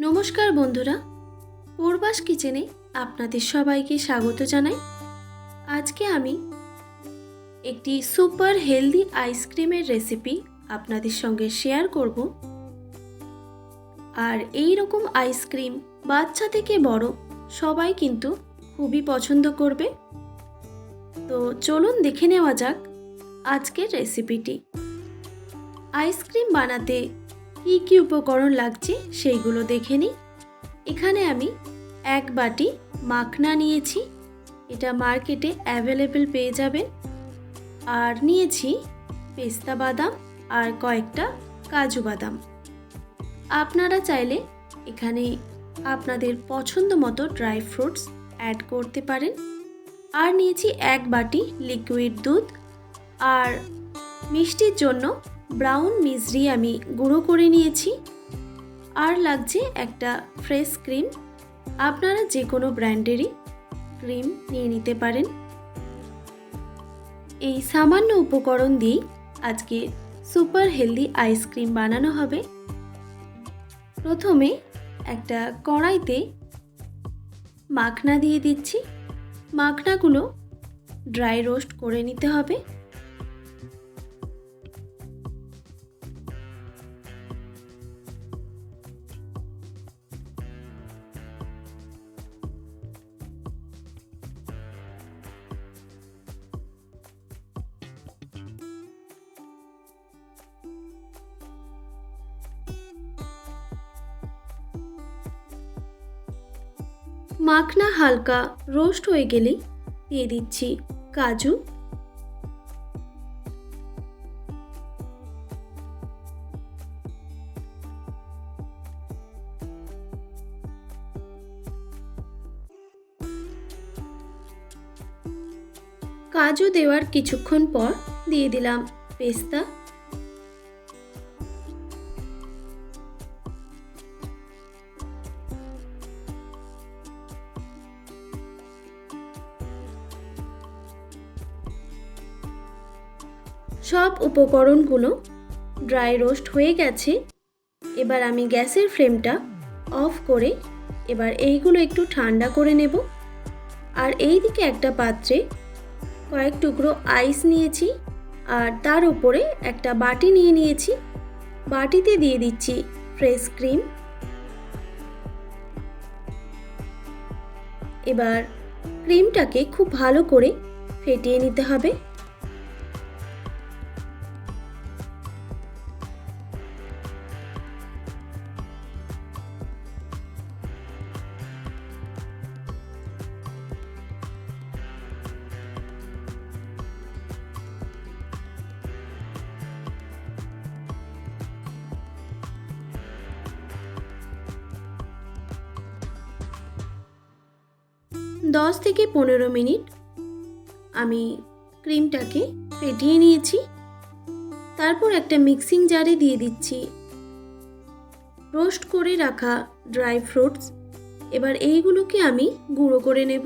নমস্কার বন্ধুরা, পূর্বাস কিচেনে আপনাদের সবাইকে স্বাগত জানাই। আজকে আমি একটি সুপার হেলদি আইসক্রিমের রেসিপি আপনাদের সঙ্গে শেয়ার করব। আর এই রকম আইসক্রিম বাচ্চা থেকে বড় সবাই কিন্তু খুবই পছন্দ করবে। তো চলুন দেখে নেওয়া যাক আজকের রেসিপিটি। আইসক্রিম বানাতে কী কী উপকরণ লাগছে সেইগুলো দেখে নিই। এখানে আমি এক বাটি মাখনা নিয়েছি, এটা মার্কেটে অ্যাভেলেবেল পেয়ে যাবেন। আর নিয়েছি পেস্তা বাদাম আর কয়েকটা কাজু বাদাম। আপনারা চাইলে এখানে আপনাদের পছন্দ মতো ড্রাই ফ্রুটস অ্যাড করতে পারেন। আর নিয়েছি এক বাটি লিকুইড দুধ, আর মিষ্টির জন্য ব্রাউন মিশ্রি আমি গুঁড়ো করে নিয়েছি। আর লাগছে একটা ফ্রেশ ক্রিম, আপনারা যে কোনো ব্র্যান্ডেরই ক্রিম নিয়ে নিতে পারেন। এই সামান্য উপকরণ দিয়েই আজকে সুপার হেলদি আইসক্রিম বানানো হবে। প্রথমে একটা কড়াইতে মাখনা দিয়ে দিচ্ছি। মাখনাগুলো ড্রাই রোস্ট করে নিতে হবে। মাখনা হালকা রোস্ট হয়ে গেলেই দিয়ে দিচ্ছি কাজু, কাজু দেওয়ার কিছুক্ষণ পর দিয়ে দিলাম পেস্তা, সব উপকরণগুলো ড্রাই রোস্ট হয়ে গেছে। এবার আমি গ্যাসের ফ্লেমটা অফ করে এবার এইগুলো একটু ঠান্ডা করে নেব। আর এই দিকে একটা পাত্রে কয়েক টুকরো আইস নিয়েছি, আর তার উপরে একটা বাটি নিয়ে নিয়েছি। বাটিতে দিয়ে দিচ্ছি ফ্রেশ ক্রিম। এবার ক্রিমটাকে খুব ভালো করে ফেটিয়ে নিতে হবে। দশ থেকে 15 মিনিট আমি ক্রিমটাকে ফেটিয়ে নিয়েছি। তারপর একটা মিক্সিং জারে দিয়ে দিচ্ছি রোস্ট করে রাখা ড্রাই ফ্রুটস। এবার এইগুলোকে আমি গুঁড়ো করে নেব।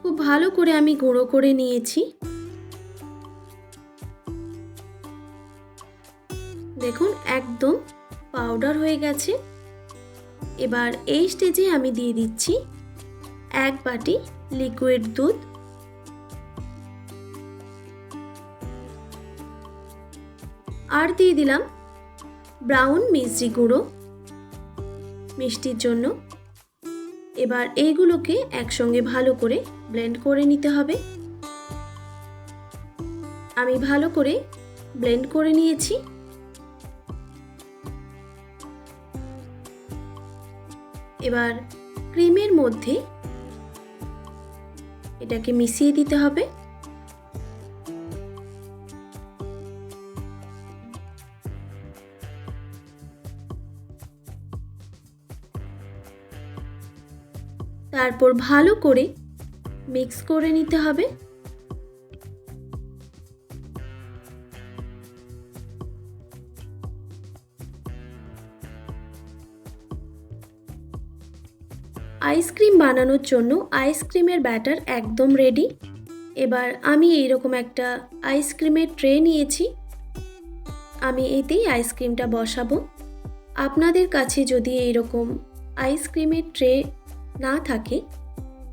খুব ভালো করে আমি গুঁড়ো করে নিয়েছি। দেখুন একদম পাউডার হয়ে গেছে। এবার এই স্টেজে আমি দিয়ে দিচ্ছি এক বাটি লিকুইড দুধ, আর দিয়ে দিলাম ব্রাউন মিষ্টি গুঁড়ো মিষ্টির জন্য। এবার এইগুলোকে একসঙ্গে ভালো করে ব্লেন্ড করে নিতে হবে। আমি ভালো করে ব্লেন্ড করে নিয়েছি। এবার ক্রিমের মধ্যে এটাকে মিশিয়ে দিতে হবে। তারপর ভালো করে মিক্স করে নিতে হবে। আইসক্রিম বানানোর জন্য আইসক্রিমের ব্যাটার একদম রেডি। এবার আমি এইরকম একটা আইসক্রিমের ট্রে নিয়েছি, আমি এতেই আইসক্রিমটা বসাবো। আপনাদের কাছে যদি এইরকম আইসক্রিমের ট্রে না থাকে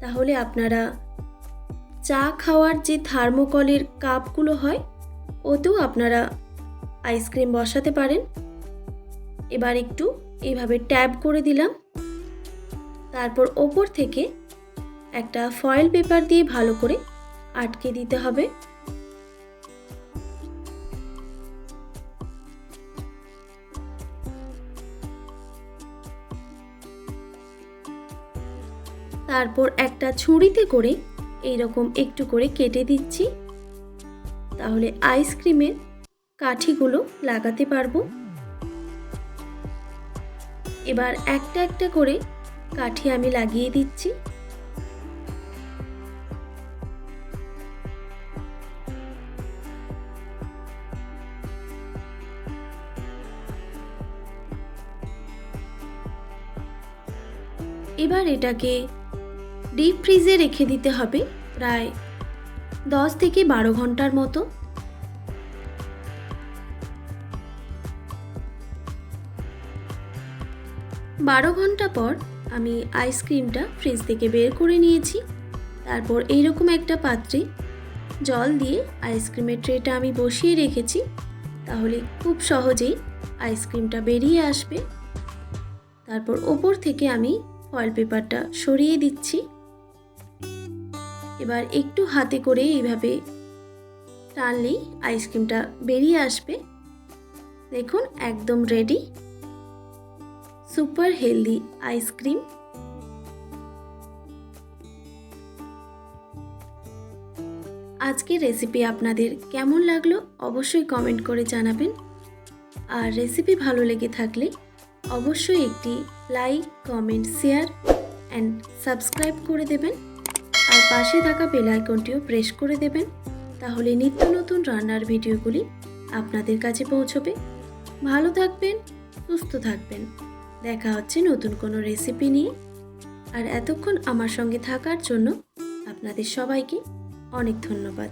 তাহলে আপনারা চা খাওয়ার যে থার্মোকলের কাপগুলো হয় ওতেও আপনারা আইসক্রিম বসাতে পারেন। এবার একটু এইভাবে ট্যাপ করে দিলাম, তারপর ওপর থেকে একটা ফয়েল পেপার দিয়ে ভালো করে আটকে দিতে হবে। তারপর একটা ছুরিতে করে এইরকম একটু করে কেটে দিচ্ছি, তাহলে আইসক্রিমের কাঠিগুলো লাগাতে পারবো। এবার একটা একটা করে কাঠি আমি লাগিয়ে দিচ্ছি। এবার এটাকে ডিপ ফ্রিজে রেখে দিতে হবে প্রায় 10 থেকে 12 ঘন্টার মতো। বারো ঘন্টা পর আমি আইসক্রিমটা ফ্রিজ থেকে বের করে নিয়েছি। তারপর এইরকম একটা পাত্রে জল দিয়ে আইসক্রিমের ট্রেটা আমি বসিয়ে রেখেছি, তাহলে খুব সহজেই আইসক্রিমটা বেরিয়ে আসবে। তারপর ওপর থেকে আমি ফয়েল পেপারটা সরিয়ে দিচ্ছি। এবার একটু হাতে করে এইভাবে টানলেই আইসক্রিমটা বেরিয়ে আসবে। দেখুন একদম রেডি সুপার হেলদি আইসক্রিম। আজকের রেসিপি আপনাদের কেমন লাগলো অবশ্যই কমেন্ট করে জানাবেন। আর রেসিপি ভালো লেগে থাকলে অবশ্যই একটি like, comment, share and subscribe করে দেবেন। আর পাশে থাকা বেল আইকনটিও প্রেস করে দেবেন, তাহলে নিত্য নতুন রান্নার ভিডিওগুলি আপনাদের কাছে পৌঁছবে। ভালো থাকবেন, সুস্থ থাকবেন। দেখা হচ্ছে নতুন কোনো রেসিপি নিয়ে। আর এতক্ষণ আমার সঙ্গে থাকার জন্য আপনাদের সবাইকে অনেক ধন্যবাদ।